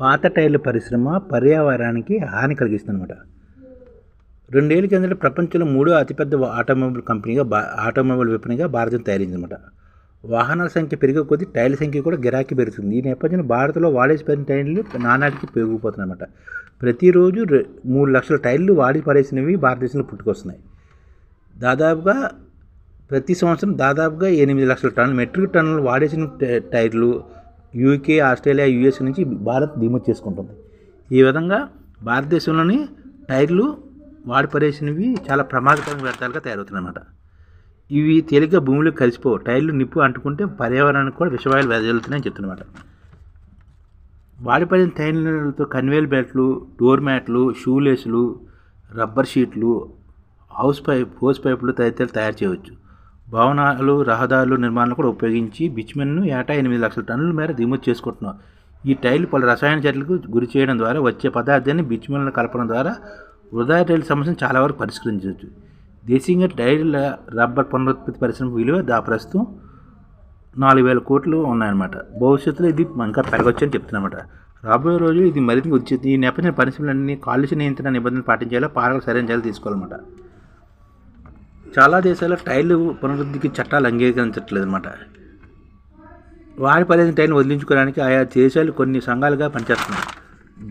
పాత టైర్ల పరిశ్రమ పర్యావరణానికి హాని కలిగిస్తుందన్నమాట. 2 ఏళ్ల కిందట ప్రపంచంలో 3వ అతిపెద్ద ఆటోమొబైల్ విపణిగా భారతం తయారైందన్నమాట. వాహనాల సంఖ్య పెరిగే కొద్దీ టైర్ల సంఖ్య కూడా గిరాకీ పెరుగుతుంది. ఈ నేపథ్యంలో భారత్లో వాడేసిన టైర్లు నానాటికి పెరిగిపోతున్నాయన్నమాట. ప్రతిరోజు 3 లక్షల టైర్లు వాడి పడేసినవి భారతదేశంలో పుట్టుకొస్తున్నాయి. ప్రతి సంవత్సరం దాదాపుగా 8 లక్షల టన్నులు మెట్రిక్ టన్నులు వాడేసిన టైర్లు యూకే, ఆస్ట్రేలియా, యూఎస్ నుంచి భారత్ దిగుమతి చేసుకుంటుంది. ఈ విధంగా భారతదేశంలోని టైర్లు వాడి పడేసినవి చాలా ప్రమాదకరమైన వ్యర్థాలుగా తయారవుతున్నాయన్నమాట. ఇవి తేలిగ్గా భూమిలో కలిసిపోవు. టైర్లు నిప్పు అంటుకుంటే పర్యావరణానికి కూడా విషవాయువులు వెదజల్లుతున్నాయని చెప్తున్నమాట. వాడిపడిన టైర్లతో కన్వేయర్ బెల్ట్లు, డోర్ మ్యాట్లు, షూ లేసులు, రబ్బర్ షీట్లు, హోస్ పైపులు తదితరులు తయారు చేయవచ్చు. భవనాలు, రహదారులు నిర్మాణాలు కూడా ఉపయోగించి బిచ్మెన్ను ఏటా 8 లక్షల టన్నుల మేర దిగుమతి చేసుకుంటున్నాం. ఈ టైర్లు పలు రసాయన చర్యలకు గురి చేయడం ద్వారా వచ్చే పదార్థాన్ని బిచ్మెన్లో కలపడం ద్వారా వృధా టైర్ల సమస్యను చాలా వరకు పరిష్కరించవచ్చు. దేశీయంగా టైర్ల రబ్బర్ పునరుత్పత్తి పరిశ్రమ విలువ ప్రస్తుతం 4,000 కోట్లు ఉన్నాయన్నమాట. భవిష్యత్తులో ఇది ఇంకా పెరగొచ్చని చెప్తున్నమాట. రాబోయే రోజు ఇది మరింత వచ్చేది. ఈ నేపథ్యంలో పరిశ్రమలన్నీ కాలుష్య నియంత్రణ నిబంధనలు పాటించేలా పాలకులు సరైన చర్యలు తీసుకోవాలన్నమాట. చాలా దేశాల్లో టైర్లు పునరుద్ధరణకి చట్టాలు అంగీకరించట్లేదు అన్నమాట. వాడి పడేసిన టైర్ను వదిలించుకోవడానికి ఆయా దేశాలు కొన్ని సంఘాలుగా పనిచేస్తున్నాయి.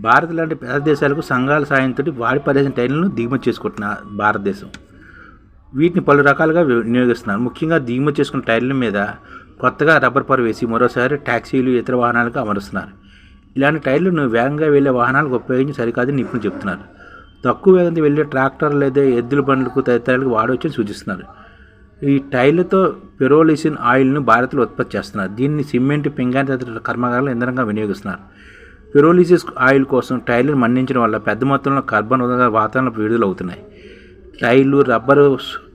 భారత్ లాంటి పెద్ద దేశాలకు సంఘాల సాయంతో వాడి పడేసిన టైర్లను దిగుమతి చేసుకుంటున్న భారతదేశం వీటిని పలు రకాలుగా వినియోగిస్తున్నారు. ముఖ్యంగా దిగుమతి చేసుకున్న టైర్ల మీద కొత్తగా రబ్బర్ పొర వేసి మరోసారి ట్యాక్సీలు, ఇతర వాహనాలకు అమరుస్తున్నారు. ఇలాంటి టైర్లను వేగంగా వెళ్లే వాహనాలకు ఉపయోగించి సరికాదని నిపుణులు చెప్తున్నారు. తక్కువ వేగంతో వెళ్ళే ట్రాక్టర్ లేదా ఎద్దుల బండ్లకు తదితరాలకు వాడవచ్చని సూచిస్తున్నారు. ఈ టైర్లతో పెరోలిసిన్ ఆయిల్ను భారత్లో ఉత్పత్తి చేస్తున్నారు. దీన్ని సిమెంట్, పింగాణి తదితర కర్మాగారాలు ఇంధనంగా వినియోగిస్తున్నారు. పెరోలిసిస్ ఆయిల్ కోసం టైర్లను మండించడం వల్ల పెద్ద మొత్తంలో కార్బన్ వాతావరణంలో విడుదల అవుతున్నాయి. టైర్లు, రబ్బరు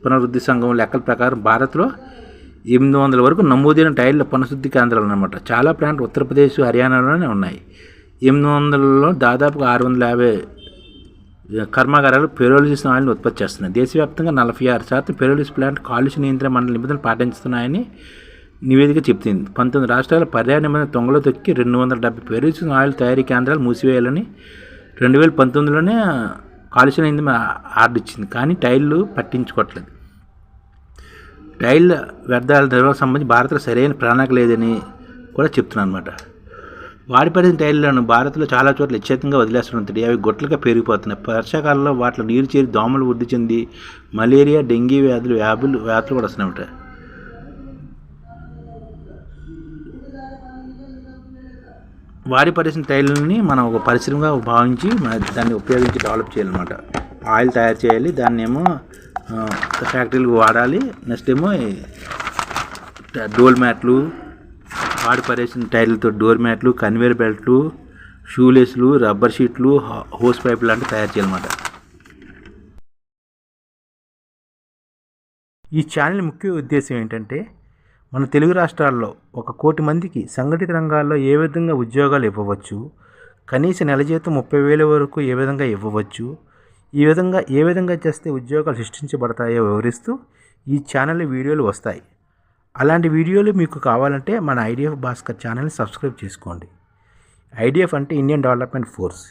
పునరుద్ధి సంఘం లెక్కల ప్రకారం భారత్లో 800 వరకు నమోదైన టైర్ల పునరుద్ధి కేంద్రాలు అన్నమాట. చాలా ప్లాంట్లు ఉత్తరప్రదేశ్, హర్యానాలోనే ఉన్నాయి. 800లో దాదాపుగా 650 కర్మాగారాలు పెరోలిసిస్ ఆయిల్ని ఉత్పత్తి చేస్తున్నాయి. దేశవ్యాప్తంగా 46% పెరోలిసిస్ ప్లాంట్ కాలుష్య నియంత్రణ మండలి నిబంధనలు పాటిస్తున్నాయని నివేదిక చెప్తుంది. 19 రాష్ట్రాల పర్యావరణ నిబంధనలు తొంగలో తొక్కి 270 పెరోలిసిస్ ఆయిల్ తయారీ కేంద్రాలు మూసివేయాలని 2019లోనే కాలుష్య నియంత్రణ ఆర్డర్ ఇచ్చింది. కానీ టైర్లు పట్టించుకోవట్లేదు. టైర్ల వ్యర్థాల నిర్వహణ సంబంధించి భారత్లో సరైన ప్రణాళిక లేదని కూడా చెప్తున్నాను అనమాట. వాడిపడిన టైర్లను భారత్లో చాలా చోట్ల నిశ్చితంగా వదిలేస్తుంటుంది. అవి గొట్లుగా పెరిగిపోతున్నాయి. వర్షాకాలంలో వాటిలో నీరు చేరి దోమలు వృద్ధి చెంది మలేరియా, డెంగీ వ్యాధులు కూడా వస్తున్నాయన్నమాట. వాడి పరిశ్రమ టైర్లని మనం ఒక పరిశ్రమగా భావించి దాన్ని ఉపయోగించి డెవలప్ చేయాలన్నమాట. ఆయిల్ తయారు చేయాలి, దాన్ని ఏమో ఫ్యాక్టరీలకు వాడాలి. నెక్స్ట్ ఏమో డోర్ మ్యాట్లు, వాడి పడేసిన టైర్లతో డోర్ మ్యాట్లు, కన్వేయర్ బెల్ట్లు, షూలేస్లు, రబ్బర్ షీట్లు, హోస్ పైపులు లాంటివి తయారు చేయాలన్నమాట. ఈ ఛానల్ ముఖ్య ఉద్దేశం ఏంటంటే మన తెలుగు రాష్ట్రాల్లో 1 కోటి మందికి సంఘటిత రంగాల్లో ఏ విధంగా ఉద్యోగాలు ఇవ్వవచ్చు, కనీస నెల జీతం 30,000 వరకు ఏ విధంగా ఇవ్వవచ్చు, ఏ విధంగా చేస్తే ఉద్యోగాలు సృష్టించబడతాయో వివరిస్తూ ఈ ఛానల్ వీడియోలు వస్తాయి. అలాంటి వీడియోలు మీకు కావాలంటే మన ఐడిఎఫ్ భాస్కర్ ఛానల్ని సబ్స్క్రైబ్ చేసుకోండి. ఐడిఎఫ్ అంటే ఇండియన్ డెవలప్మెంట్ ఫోర్స్.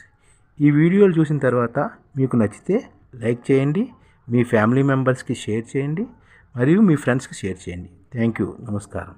ఈ వీడియోలు చూసిన తర్వాత మీకు నచ్చితే లైక్ చేయండి, మీ ఫ్యామిలీ మెంబర్స్కి షేర్ చేయండి, మరియు మీ ఫ్రెండ్స్కి షేర్ చేయండి. Thank you. నమస్కారం.